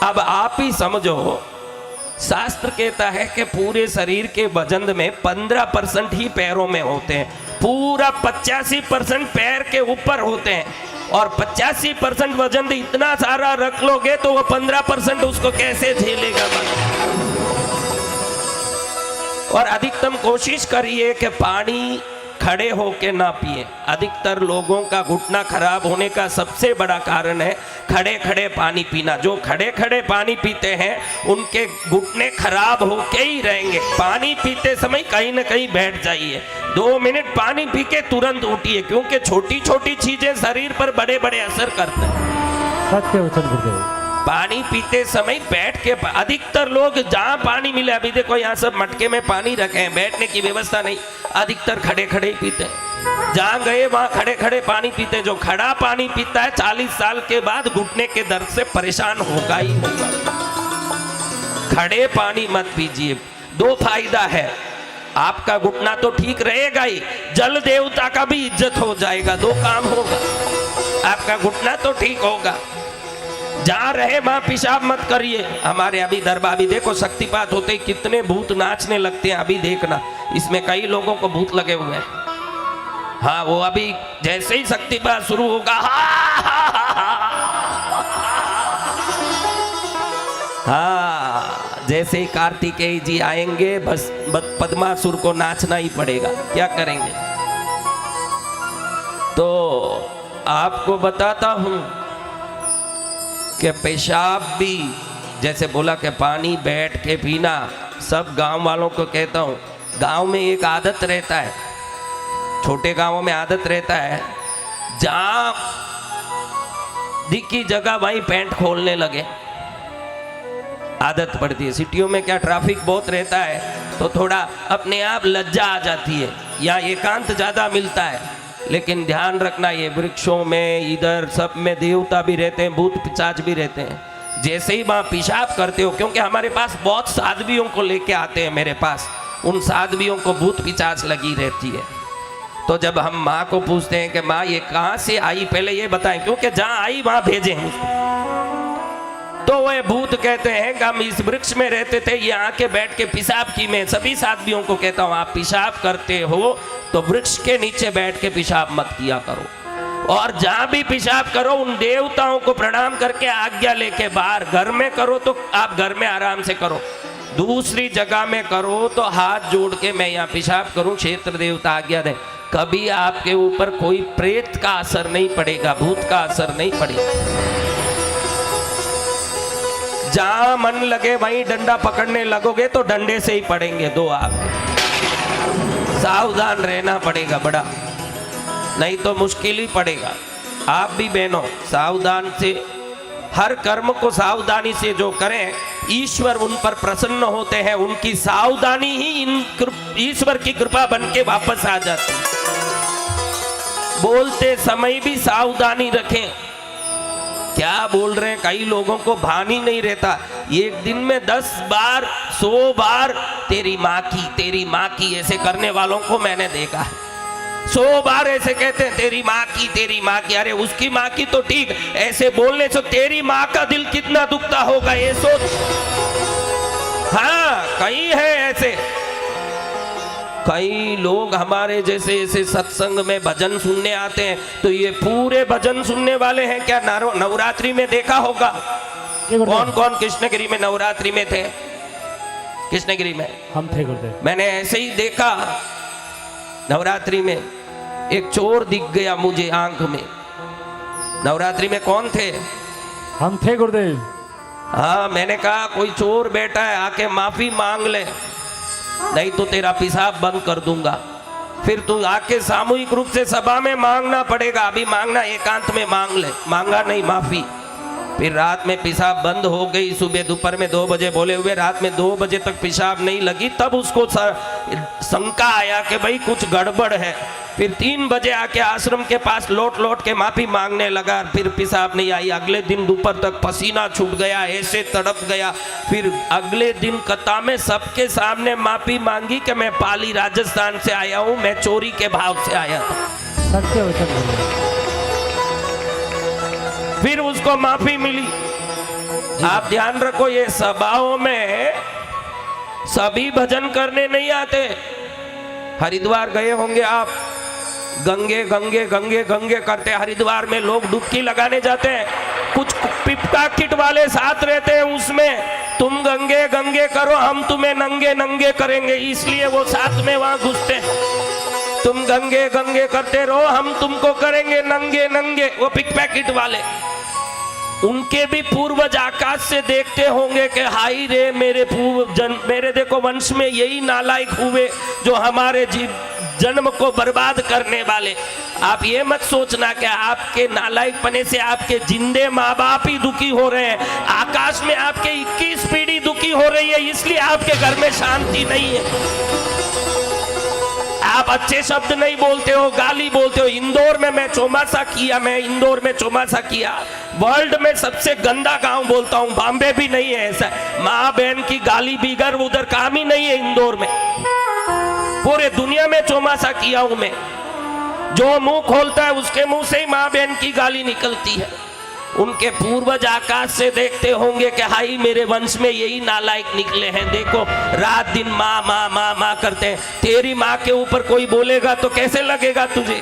अब आप ही समझो, शास्त्र कहता है कि पूरे शरीर के वजन में 15% ही पैरों में होते हैं, पूरा 85% पैर के ऊपर होते हैं, और 85% वजन इतना सारा रख लोगे तो वो 15% उसको कैसे झेलेगा। और अधिकतम कोशिश करिए कि पानी खड़े होके ना पिए। अधिकतर लोगों का घुटना खराब होने का सबसे बड़ा कारण है खड़े खड़े पानी पीना। जो खड़े खड़े पानी पीते हैं उनके घुटने खराब होके ही रहेंगे। पानी पीते समय कहीं ना कहीं बैठ जाइए, 2 मिनट पानी पी के तुरंत उठिए, क्योंकि छोटी छोटी चीजें शरीर पर बड़े बड़े असर करते हैं। सत्य वचन गुरुदेव। पानी पीते समय बैठ के, अधिकतर लोग जहां पानी मिले, अभी देखो यहाँ सब मटके में पानी रखे हैं, बैठने की व्यवस्था नहीं, अधिकतर खड़े खड़े ही पीते हैं। जहां गए वहां खड़े खड़े पानी पीते हैं। जो खड़ा पानी पीता है 40 साल के बाद घुटने के दर्द से परेशान होगा ही होगा। खड़े पानी मत पीजिए। 2 फायदा है, आपका घुटना तो ठीक रहेगा ही, जल देवता का भी इज्जत हो जाएगा। 2 काम होगा, आपका घुटना तो ठीक होगा। जहां रहे वहां पेशाब मत करिए। हमारे अभी दरबार, अभी देखो शक्तिपात होते ही कितने भूत नाचने लगते हैं। अभी देखना, इसमें कई लोगों को भूत लगे हुए हैं। हाँ, वो अभी जैसे ही शक्तिपात शुरू होगा, हाँ, जैसे ही कार्तिकेय जी आएंगे बस पद्मासुर को नाचना ही पड़ेगा। क्या करेंगे? तो आपको बताता हूं कि पेशाब भी, जैसे बोला कि पानी बैठ के पीना, सब गांव वालों को कहता हूँ, गांव में एक आदत रहता है, छोटे गांवों में आदत रहता है, जहां दिखी जगह वहीं पैंट खोलने लगे, आदत पड़ती है। सिटियों में क्या ट्रैफिक बहुत रहता है तो थोड़ा अपने आप लज्जा आ जाती है, या एकांत ज्यादा मिलता है। लेकिन ध्यान रखना, ये वृक्षों में इधर सब में देवता भी रहते हैं, भूत पिशाच भी रहते हैं। जैसे ही वहाँ पेशाब करते हो, क्योंकि हमारे पास बहुत साध्वियों को लेके आते हैं मेरे पास, उन साध्वियों को भूत पिशाच लगी रहती है। तो जब हम माँ को पूछते हैं कि माँ ये कहाँ से आई, पहले ये बताएं, क्योंकि जहाँ आई वहाँ भेजे हैं उसको। तो वह भूत कहते हैं कि हम इस वृक्ष में रहते थे, ये आके बैठ के पेशाब की। मैं सभी साध्वियों को कहता हूँ, आप पेशाब करते हो तो वृक्ष के नीचे बैठ के पेशाब मत किया करो, और जहां भी पेशाब करो उन देवताओं को प्रणाम करके आज्ञा लेके बाहर। घर में करो तो आप घर में आराम से करो, दूसरी जगह में करो तो हाथ जोड़ के मैं यहाँ पेशाब करूं, क्षेत्र देवता आज्ञा दे। कभी आपके ऊपर कोई प्रेत का असर नहीं पड़ेगा, भूत का असर नहीं पड़ेगा। जहां मन लगे वहीं डंडा पकड़ने लगोगे तो डंडे से ही पड़ेंगे 2 आप। सावधान रहना पड़ेगा बड़ा, नहीं तो मुश्किल ही पड़ेगा। आप भी बहनों सावधान से, हर कर्म को सावधानी से जो करें ईश्वर उन पर प्रसन्न होते हैं। उनकी सावधानी ही ईश्वर की कृपा बन के वापस आ जाती है। बोलते समय भी सावधानी रखें, क्या बोल रहे हैं, कई लोगों को भान ही नहीं रहता। एक दिन में 10 बार 100 बार तेरी माँ की ऐसे करने वालों को मैंने देखा है। 100 बार ऐसे कहते हैं तेरी माँ की। अरे उसकी माँ की तो ठीक, ऐसे बोलने से तेरी माँ का दिल कितना दुखता होगा ये सोच। हाँ, कई है ऐसे, कई लोग हमारे जैसे ऐसे सत्संग में भजन सुनने आते हैं, तो ये पूरे भजन सुनने वाले हैं क्या? नवरात्रि में देखा होगा, कौन कौन कृष्णगिरी में नवरात्रि में थे? कृष्णगिरी में हम थे गुरुदेव। मैंने ऐसे ही देखा, नवरात्रि में एक चोर दिख गया मुझे आंख में। नवरात्रि में कौन थे? हम थे गुरुदेव। हाँ, मैंने कहा कोई चोर बैठा है, आके माफी मांग ले, नहीं तो तेरा पेशाब बंद कर दूंगा। फिर तू आके सामूहिक रूप से सभा में मांगना पड़ेगा। अभी मांगना एकांत में मांग ले, मांगा नहीं माफी। फिर रात में पेशाब बंद हो गई, सुबह दोपहर में 2 बजे बोले हुए, रात में 2 बजे तक पेशाब नहीं लगी, तब उसको शंका आया कि भाई कुछ गड़बड़ है। फिर 3 बजे आके आश्रम के पास लौट के माफी मांगने लगा, फिर पेशाब नहीं आई। अगले दिन दोपहर तक पसीना छूट गया, ऐसे तड़प गया। फिर अगले दिन कथा में सबके सामने माफी मांगी कि मैं पाली राजस्थान से आया हूँ, मैं चोरी के भाव से आया था। सत्य वचन। फिर उसको माफी मिली। आप ध्यान रखो, ये सभाओं में सभी भजन करने नहीं आते। हरिद्वार गए होंगे आप, गंगे गंगे गंगे गंगे करते, हरिद्वार में लोग डुबकी लगाने जाते हैं, कुछ पिपका किट वाले साथ रहते हैं, उसमें तुम गंगे गंगे करो, हम तुम्हें नंगे नंगे करेंगे, इसलिए वो साथ में वहां घुसते हैं। तुम गंगे गंगे करते रहो, हम तुमको करेंगे नंगे नंगे, वो पिक पैकेट वाले। उनके भी पूर्वज आकाश से देखते होंगे कि हाई रे मेरे मेरे देखो वंश में यही नालायक हुए जो हमारे जन्म को बर्बाद करने वाले। आप ये मत सोचना कि आपके नालायकपने से आपके जिंदे माँ बाप ही दुखी हो रहे हैं, आकाश में आपके 21 पीढ़ी दुखी हो रही है, इसलिए आपके घर में शांति नहीं है। आप अच्छे शब्द नहीं बोलते हो, गाली बोलते हो। इंदौर में मैं चौमासा किया, वर्ल्ड में सबसे गंदा गांव बोलता हूं, बॉम्बे भी नहीं है ऐसा। माँ बहन की गाली बिगर उधर काम ही नहीं है इंदौर में। पूरे दुनिया में चौमासा किया हूं मैं, जो मुंह खोलता है उसके मुंह से ही माँ बहन की गाली निकलती है। उनके पूर्वज आकाश से देखते होंगे कि हाई मेरे वंश में यही नालायक निकले हैं, देखो रात दिन माँ माँ माँ माँ करते हैं। तेरी माँ के ऊपर कोई बोलेगा तो कैसे लगेगा तुझे?